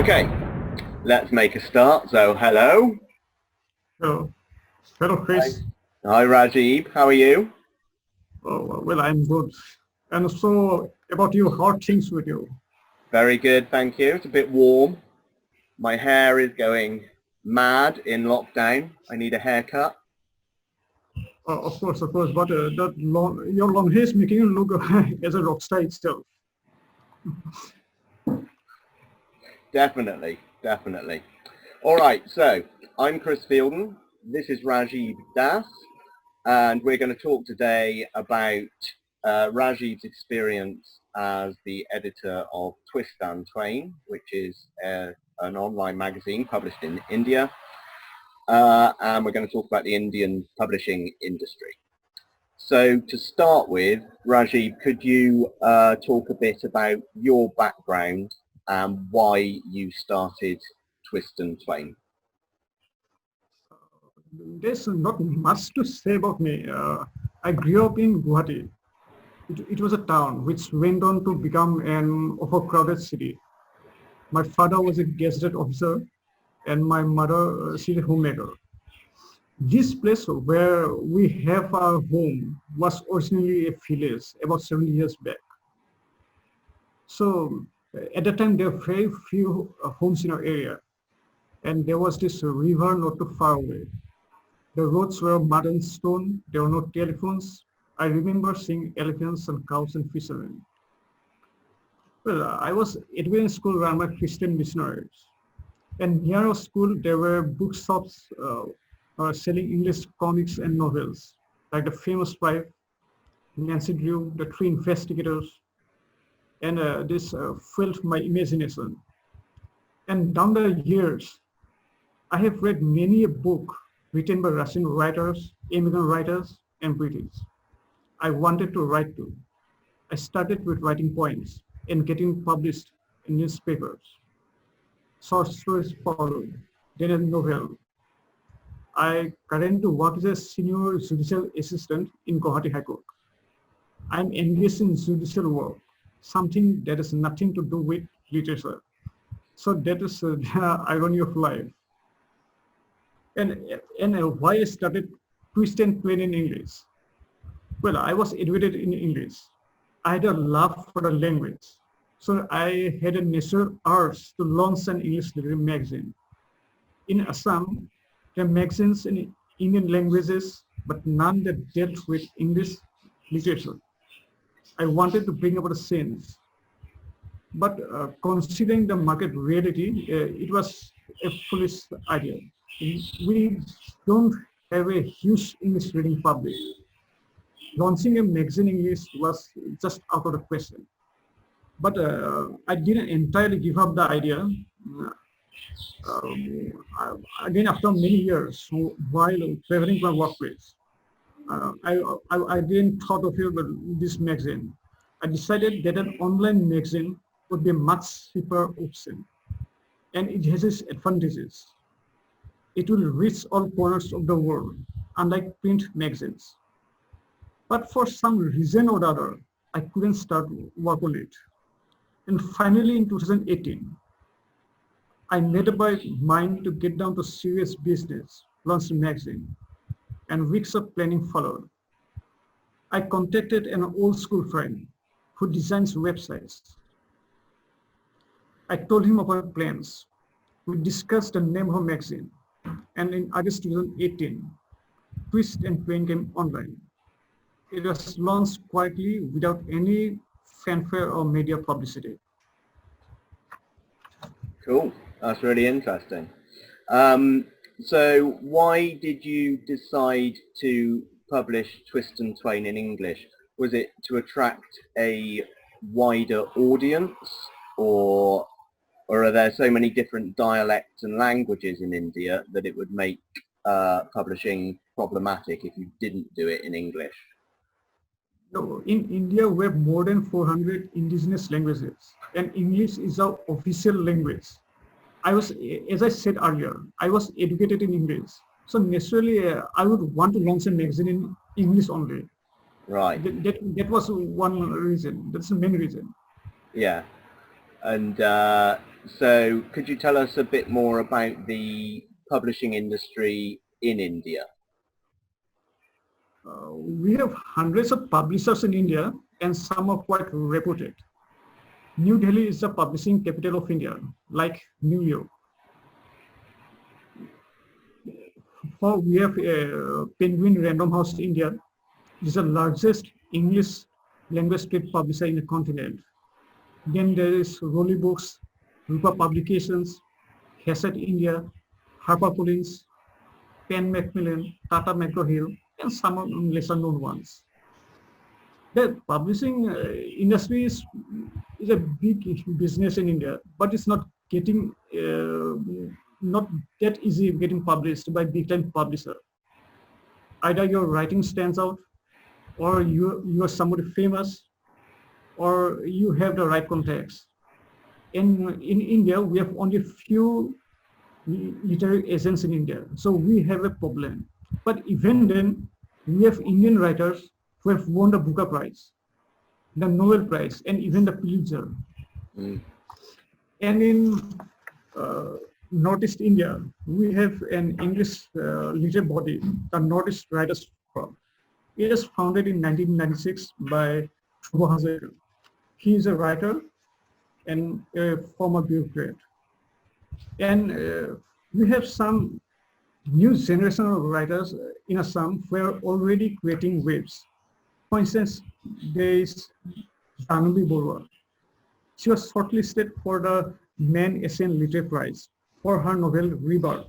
Okay, let's make a start. So, hello. Hello. Hello, Chris. Hi, Rajib. How are you? Oh, well, I'm good. And so, about you, how are things with you? Very good, thank you. It's a bit warm. My hair is going mad in lockdown. I need a haircut. Of course, but your long hair is making you look as a rock star itself. Definitely. All right, so I'm Chris Fielden. This is Rajib Das, and we're going to talk today about Rajib's experience as the editor of Twist Twain, which is an online magazine published in India. And we're going to talk about the Indian publishing industry. So to start with, Rajib, could you talk a bit about your background and why you started Twist Twain? There's not much to say about me. I grew up in Guwahati. It was a town which went on to become an overcrowded city. My father was a gazetted officer and my mother, she's a homemaker. This place where we have our home was originally a village about 70 years back. So at that time, there were very few homes in our area. And there was this river not too far away. The roads were mud and stone. There were no telephones. I remember seeing elephants and cows and fishermen. Well, I was in school run by Christian missionaries. And near our school, there were bookshops selling English comics and novels, like The Famous Five, Nancy Drew, The Three Investigators, and this filled my imagination. And down the years, I have read many a book written by Russian writers, American writers, and British. I wanted to write too. I started with writing poems and getting published in newspapers. Short stories followed, then a novel. I currently work as a senior judicial assistant in Guwahati High Court. I'm engaged in judicial work, something that has nothing to do with literature. So that is the irony of life. And why I started Twist Twain in English. Well, I was educated in English. I had a love for the language. So I had a natural urge to launch an English literary magazine. In Assam, there are magazines in Indian languages, but none that dealt with English literature. I wanted to bring about a sense. But considering the market reality, it was a foolish idea. We don't have a huge English reading public. Launching a magazine in English was just out of the question. But I didn't entirely give up the idea. Again, after many years, while traveling to my workplace, I didn't thought of this magazine. I decided that an online magazine would be a much cheaper option, and it has its advantages. It will reach all corners of the world, unlike print magazines. But for some reason or other, I couldn't start work on it. And finally, in 2018, I made up my mind to get down to serious business, launch a magazine, and weeks of planning followed. I contacted an old school friend who designs websites. I told him about our plans. We discussed the name of our magazine, and in August 2018, Twist Twain came online. It was launched quietly without any fanfare or media publicity. Cool, that's really interesting. So why did you decide to publish Twist Twain in English? Was it to attract a wider audience, or are there so many different dialects and languages in India that it would make publishing problematic if you didn't do it in English? No, in India, we have more than 400 indigenous languages, and English is our official language. As I said earlier, I was educated in English. So naturally, I would want to launch a magazine in English only. Right. That was one reason. That's the main reason. Yeah. And So could you tell us a bit more about the publishing industry in India? We have hundreds of publishers in India, and some are quite reputed. New Delhi is the publishing capital of India, like New York. We have Penguin Random House India. It is the largest English language trade publisher in the continent. Then there is Rolly Books, Rupa Publications, Hachette India, HarperCollins, Penn Macmillan, Tata McGraw-Hill, and some lesser known ones. The publishing industry is a big business in India, but it's not getting not that easy getting published by big time publisher. Either your writing stands out, or you are somebody famous, or you have the right contacts. In India, we have only few literary agents in India, so we have a problem. But even then, we have Indian writers who have won the Booker Prize, the Nobel Prize, and even the Pulitzer. And in Northeast India, we have an English literary body, the Northeast Writers Forum. It was founded in 1996 by Shubha Hazare. He is a writer and a former bureaucrat. And we have some new generation of writers in Assam who are already creating waves. For instance, there is Jahnavi Barua. She was shortlisted for the Man Asian Literary Prize for her novel Rebirth.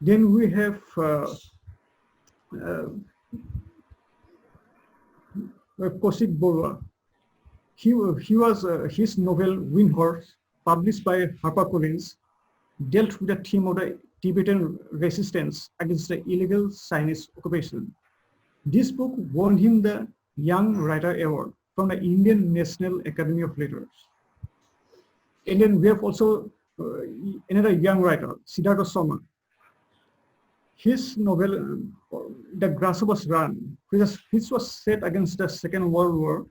Then we have Kaushik Barua. His novel Windhorse, published by HarperCollins, dealt with the theme of the Tibetan resistance against the illegal Chinese occupation. This book won him the Young Writer Award from the Indian National Academy of Letters. And then we have also another young writer, Siddhartha Sharma. His novel, The Grasshopper's Run, which was set against the Second World War,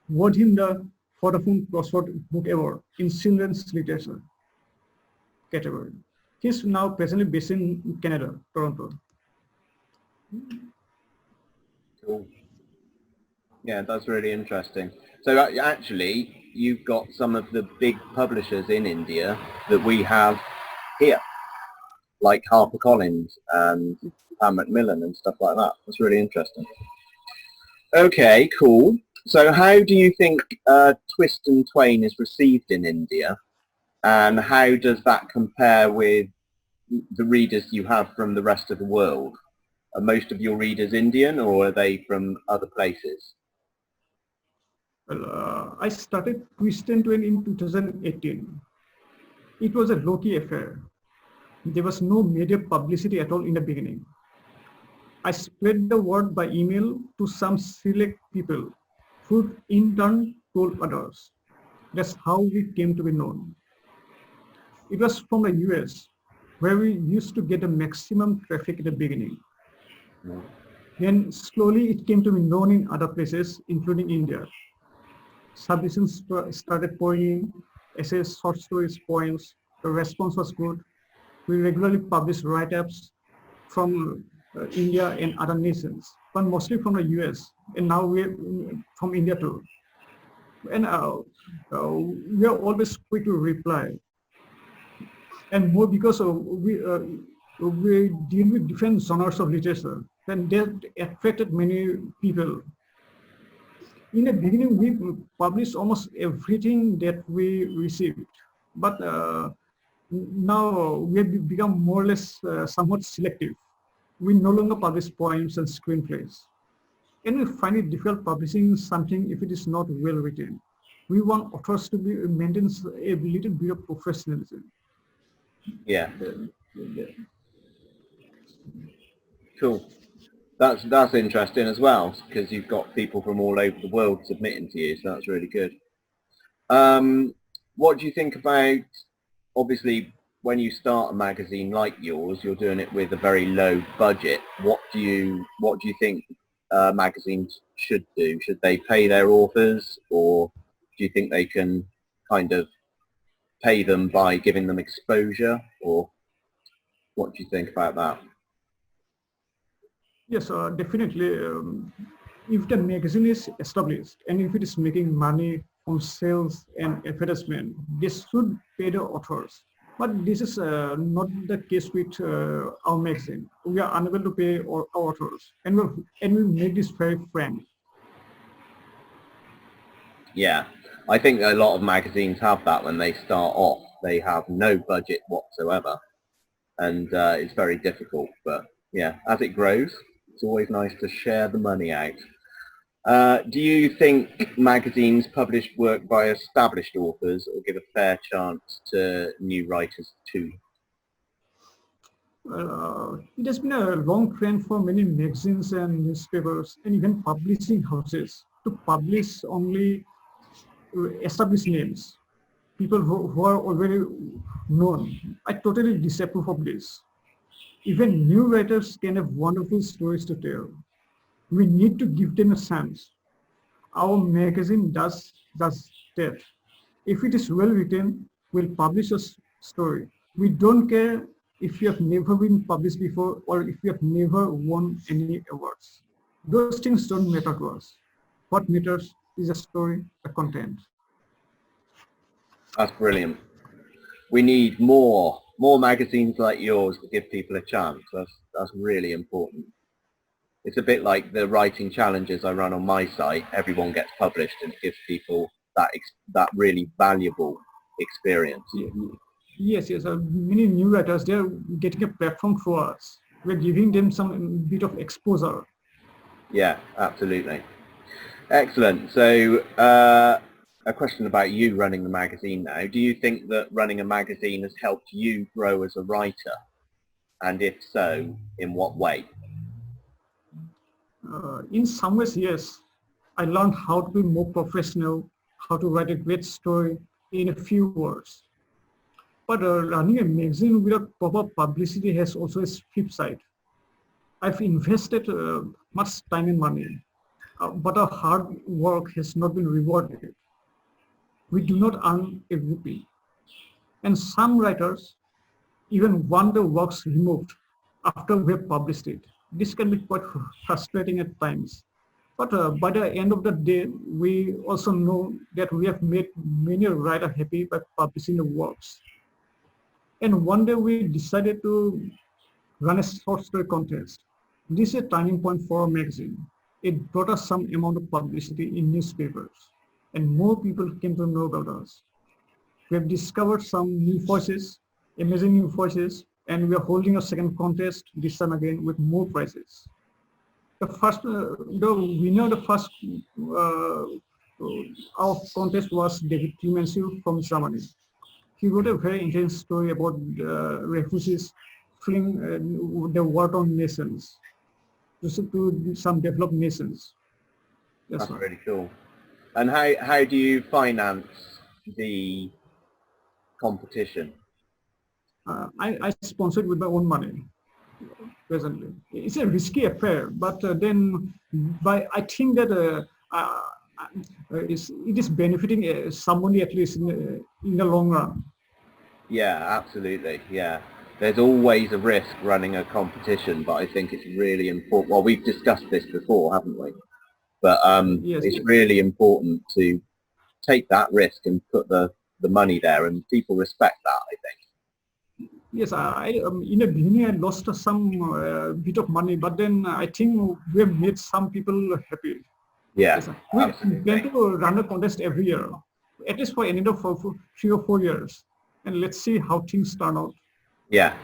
won him the Vodafone Crossword Book Award in children's literature category. He's now presently based in Canada, Toronto. Cool. Yeah, that's really interesting. So actually, you've got some of the big publishers in India that we have here, like HarperCollins and Pan Macmillan and stuff like that. That's really interesting. Okay, cool. So how do you think Twist Twain is received in India, and how does that compare with the readers you have from the rest of the world? Are most of your readers Indian, or are they from other places? Well, I started Twist Twain in 2018. It was a low-key affair. There was no media publicity at all in the beginning. I spread the word by email to some select people who in turn told others. That's how we came to be known. It was from the US, where we used to get the maximum traffic at the beginning. Then slowly it came to be known in other places, including India. Submissions started pouring in, essays, short stories, poems. The response was good. We regularly published write-ups from India and other nations, but mostly from the US, and now we're from India too. And we are always quick to reply, and more because we deal with different genres of literature, and that attracted many people. In the beginning, we published almost everything that we received, but now we have become more or less somewhat selective. We no longer publish poems and screenplays. And we find it difficult publishing something if it is not well written. We want authors to maintain a little bit of professionalism. Yeah. Cool. That's interesting as well, because you've got people from all over the world submitting to you, so that's really good. What do you think about, obviously, when you start a magazine like yours, you're doing it with a very low budget. What do you think magazines should do? Should they pay their authors, or do you think they can kind of pay them by giving them exposure, or what do you think about that? Yes, definitely. If the magazine is established and if it is making money from sales and advertisement, this should pay the authors. But this is not the case with our magazine. We are unable to pay our authors, and we make this very frank. Yeah, I think a lot of magazines have that when they start off. They have no budget whatsoever, and it's very difficult. But yeah, as it grows, it's always nice to share the money out. Do you think magazines publish work by established authors or give a fair chance to new writers too? It has been a long trend for many magazines and newspapers and even publishing houses to publish only established names, people who are already known. I totally disapprove of this. Even new writers can have wonderful stories to tell. We need to give them a chance. Our magazine does that. If it is well written, we'll publish a story. We don't care if you have never been published before or if you have never won any awards. Those things don't matter to us. What matters is a story, a content. That's brilliant. We need more magazines like yours to give people a chance. That's really important. It's a bit like the writing challenges I run on my site. Everyone gets published and it gives people that really valuable experience. Yes. Many new writers, they're getting a platform for us. We're giving them some bit of exposure. Yeah, absolutely. Excellent. So a question about you running the magazine now. Do you think that running a magazine has helped you grow as a writer? And if so, in what way? In some ways, yes. I learned how to be more professional, how to write a great story in a few words. But running a magazine without proper publicity has also a flip side. I've invested much time and money, but our hard work has not been rewarded. We do not earn a rupee. And some writers even want the works removed after we have published it. This can be quite frustrating at times. But by the end of the day, we also know that we have made many writers happy by publishing the works. And one day we decided to run a short story contest. This is a turning point for our magazine. It brought us some amount of publicity in newspapers, and more people came to know about us. We have discovered some new voices, amazing new voices, and we are holding a second contest this time again with more prizes. The winner of the first our contest was David Clemenceau from Germany. He wrote a very intense story about refugees fleeing the war-torn nations to some developed nations. That's really cool. And how do you finance the competition? I sponsored with my own money presently. It's a risky affair, but then I think that it is benefiting somebody at least in the long run. Yeah, absolutely. Yeah. There's always a risk running a competition, but I think it's really important. Well, we've discussed this before, haven't we? But yes, it's really important to take that risk and put the money there, and people respect that, I think. Yes, in the beginning I lost some bit of money, but then I think we have made some people happy. Yeah, yes, we plan to run a contest every year, at least for another for 3 or 4 years, and let's see how things turn out. Yeah.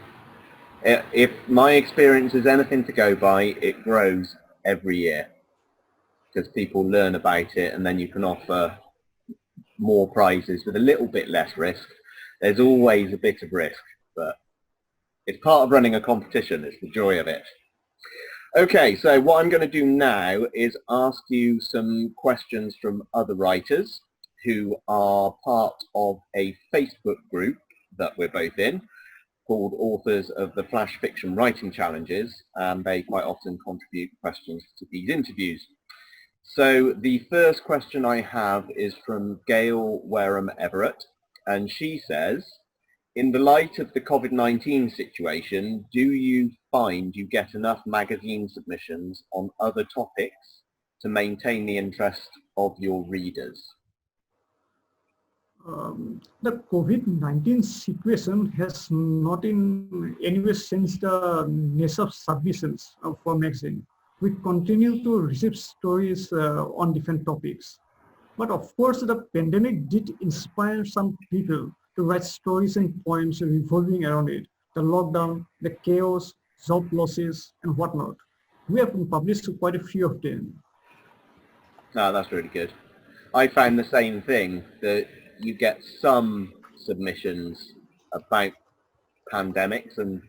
If my experience is anything to go by, it grows every year because people learn about it, and then you can offer more prizes with a little bit less risk. There's always a bit of risk, but it's part of running a competition. It's the joy of it. Okay, so what I'm going to do now is ask you some questions from other writers who are part of a Facebook group that we're both in, called Authors of the Flash Fiction Writing Challenges, and they quite often contribute questions to these interviews. So the first question I have is from Gail Wareham-Everett, and she says, in the light of the COVID-19 situation, do you find you get enough magazine submissions on other topics to maintain the interest of your readers? The COVID-19 situation has not in any way changed the nature of submissions for magazine. We continue to receive stories on different topics. But of course, the pandemic did inspire some people to write stories and poems revolving around it. The lockdown, the chaos, job losses, and whatnot. We have published quite a few of them. No, that's really good. I found the same thing, that you get some submissions about pandemics and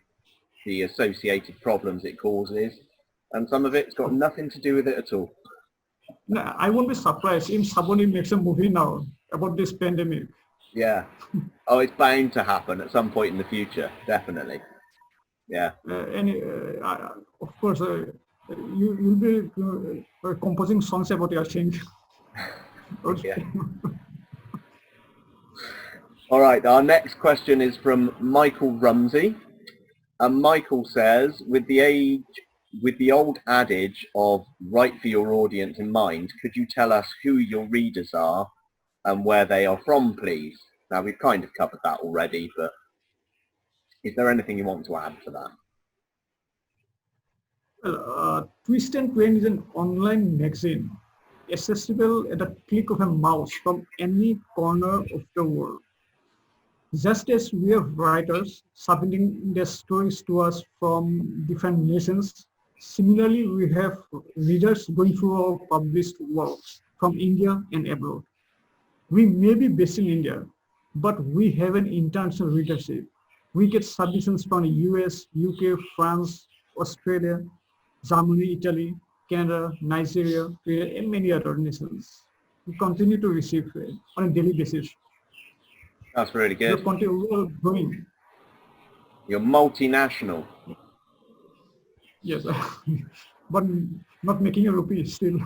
the associated problems it causes, and some of it's got nothing to do with it at all. No, I won't be surprised if somebody makes a movie now about this pandemic. Yeah. Oh, it's bound to happen at some point in the future, definitely. Yeah. Of course, you'll be composing songs about it, I think. Yeah. All right, our next question is from Michael Rumsey. And Michael says, with the old adage of write for your audience in mind, could you tell us who your readers are and where they are from, please? Now, we've kind of covered that already, but is there anything you want to add to that? Well, Twist Twain is an online magazine accessible at the click of a mouse from any corner of the world. Just as we have writers submitting their stories to us from different nations, similarly we have readers going through our published works from India and abroad. We may be based in India, but we have an international readership. We get submissions from the US, UK, France, Australia, Germany, Italy, Canada, Nigeria, and many other nations. We continue to receive it on a daily basis. That's really good. We're growing. You're multinational. Yes, but not making a rupee still.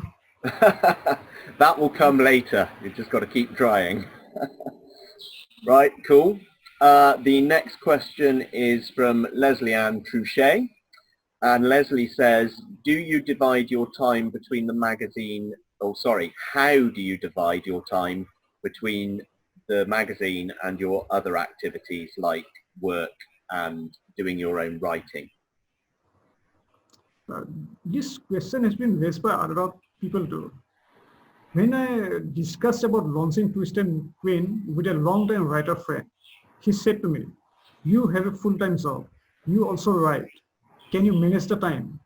That will come later. You've just got to keep trying. Right, cool. The next question is from Lesley Anne Truchet. And Lesley says, do you divide your time between the magazine, how do you divide your time between the magazine and your other activities like work and doing your own writing? This question has been raised by other people too. When I discussed about launching Twist Twain with a long-time writer friend, he said to me, you have a full-time job. You also write. Can you manage the time?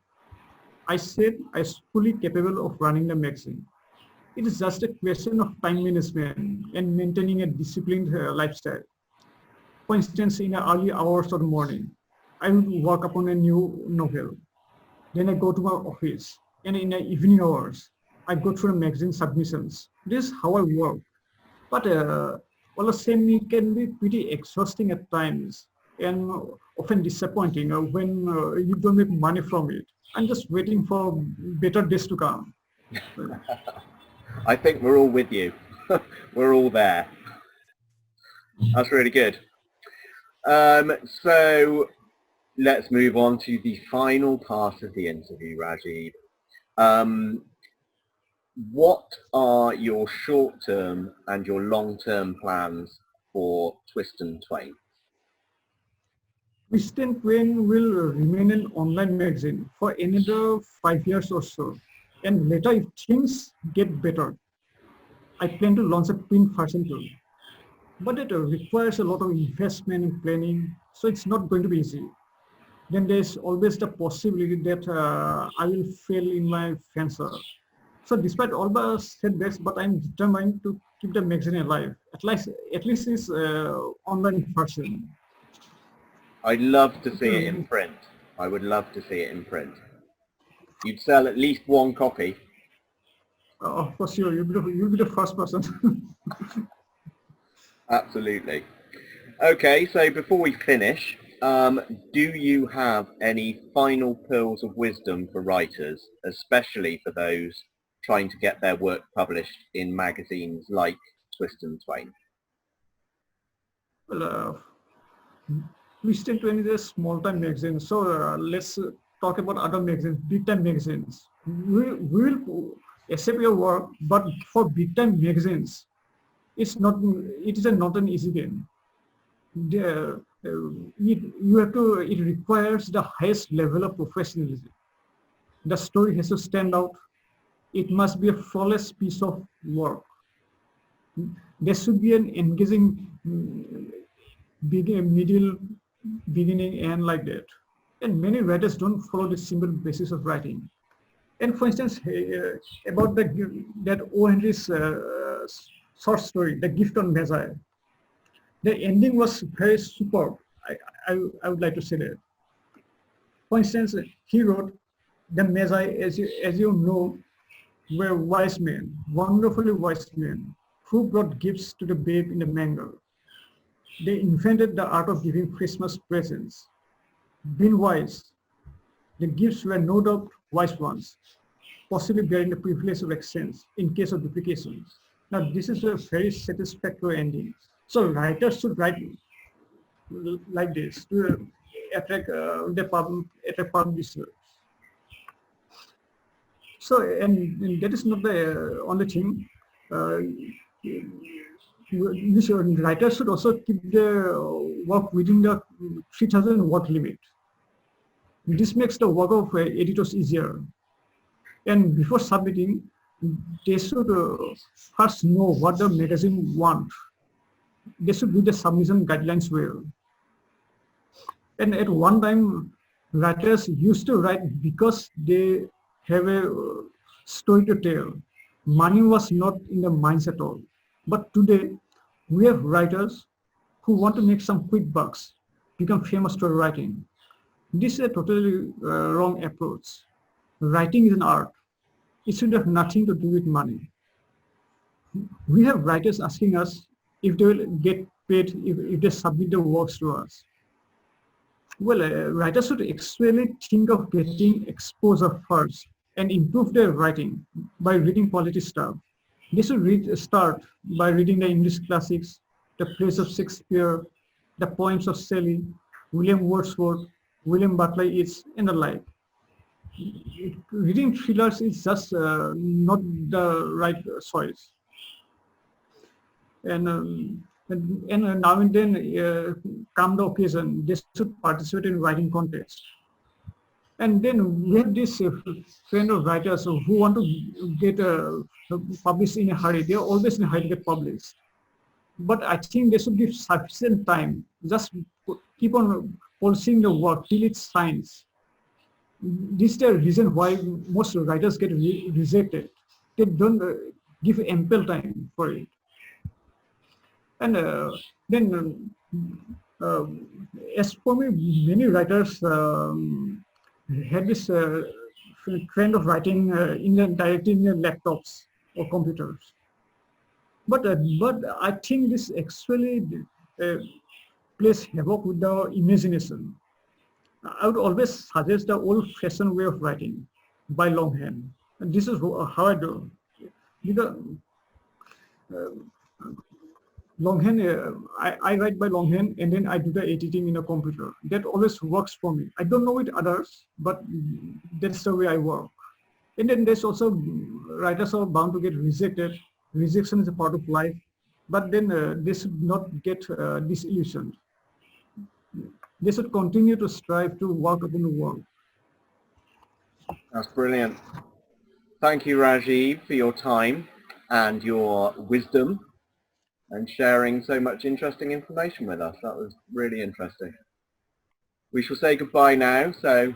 I said I was fully capable of running the magazine. It is just a question of time management and maintaining a disciplined lifestyle. For instance, in the early hours of the morning, I would work upon a new novel. Then I go to my office, and in the evening hours, I go through magazine submissions. This is how I work. But all the same, it can be pretty exhausting at times and often disappointing when you don't make money from it. I'm just waiting for better days to come. I think we're all with you. We're all there. That's really good. So let's move on to the final part of the interview, Rajib. What are your short-term and your long-term plans for Twist Twain? Twist Twain will remain an online magazine for another 5 years or so. And later, if things get better, I plan to launch a print version too. But it requires a lot of investment and planning, so it's not going to be easy. Then there's always the possibility that I will fail in my venture. So despite all the setbacks, but I'm determined to keep the magazine alive, at least its online version. I'd love to see it in print. I would love to see it in print. You'd sell at least one copy. For sure, you'll be the first person. Absolutely. Okay, so before we finish, do you have any final pearls of wisdom for writers, especially for those trying to get their work published in magazines like Twist Twain? Well, Twist Twain is a small-time magazine, so let's talk about other magazines, big-time magazines. We will accept your work, but for big-time magazines, it's not. It is not an easy game. You have to. It requires the highest level of professionalism. The story has to stand out. It must be a flawless piece of work. There should be an engaging middle, beginning, and like that. And many writers don't follow the simple basis of writing. And for instance, about that O. Henry's short story, The Gift on Magi, the ending was very superb. I would like to say that. For instance, he wrote, the Magi, as you know, were wise men, wonderfully wise men, who brought gifts to the babe in the manger. They invented the art of giving Christmas presents. Being wise, the gifts were no doubt wise ones, possibly bearing the privilege of exchange in case of duplications. Now, this is a very satisfactory ending. So writers should write like this to attract attract publishers. So, and that is not the only thing. Writers should also keep their work within the 3,000 word limit. This makes the work of editors easier. And before submitting, they should first know what the magazine wants. They should read the submission guidelines well. And at one time, writers used to write because they have a story to tell. Money was not in the minds at all. But today, we have writers who want to make some quick bucks, become famous story writing. This is a totally wrong approach. Writing is an art. It should have nothing to do with money. We have writers asking us if they will get paid if they submit their works to us. Well, writers should actually think of getting exposure first and improve their writing by reading quality stuff. They should start by reading the English classics, the plays of Shakespeare, the poems of Shelley, William Wordsworth, William Butler Yeats, and the like. Reading thrillers is just not the right choice. And now and then, come the occasion, they should participate in writing contests. And then we have this friend of writers who want to get published in a hurry. They are always in a hurry to get published. But I think they should give sufficient time. Just keep on polishing the work till it shines. This is the reason why most writers get rejected. They don't give ample time for it. And then, as for me, many writers had this trend of writing directly in their laptops or computers. But I think this actually plays havoc with the imagination. I would always suggest the old-fashioned way of writing by longhand. And this is how I do. Because longhand, I write by longhand and then I do the editing in a computer. That always works for me. I don't know with others, but that's the way I work. And then there's also writers are bound to get rejected. Rejection is a part of life, but then they should not get disillusioned. They should continue to strive to work upon the work. That's brilliant. Thank you, Rajib, for your time and your wisdom and sharing so much interesting information with us. That was really interesting. We shall say goodbye now. So,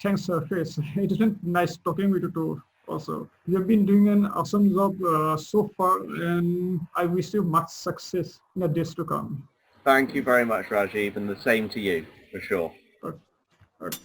thanks, Chris. It has been nice talking with you too. Also, you have been doing an awesome job so far, and I wish you much success in the days to come. Thank you very much, Rajib, and the same to you, for sure. Okay.